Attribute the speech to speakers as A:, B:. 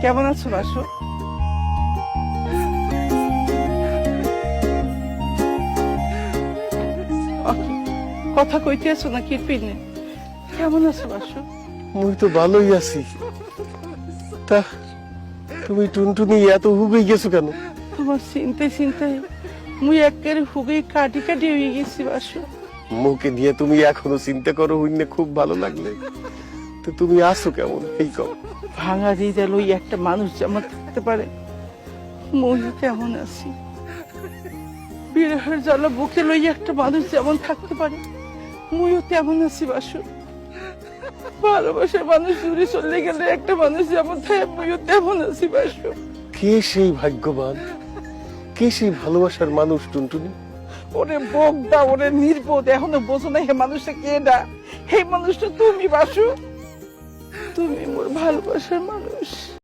A: কেমন আছো বাসু? কথা কইতে আছো না কিরপিনে? কেমন আছো বাসু?
B: মুই তো ভালোই আছি। তা তুমি টুনটুনি এত হুগে গেছো কেন?
A: তোমার চিন্তায় চিন্তায় মুই একেবারে হুগে কাটি কাটি হয়ে গেছি বাসু।
B: মুখে দিয়ে তুমি এখনো চিন্তা করো হইনে খুব ভালো লাগলে। তো তুমি আসো কেমন এই কম?
A: ভাঙা হৃদয় লই একটা মানুষ যেমন থাকতে পারে মুই তেমন আছি। বিরহের জ্বালা বুকে লই একটা মানুষ যেমন থাকতে পারে মুইও তেমন আছি বাসু। ভালোবাসার মানুষ দূরে চলে গেলে একটা মানুষ যেমন থাকে মুইও তেমন আছি বাসু।
B: কে সেই ভাগ্যবান, কে সেই ভালোবাসার মানুষ টুনটুনি?
A: ওরে বোগদা, ওরে নির্বোধ, এখনো বোঝো না হে মানুষটা কেডা? হে মানুষটা তুমি বাসু, তুমি মোর ভালোবাসার মানুষ।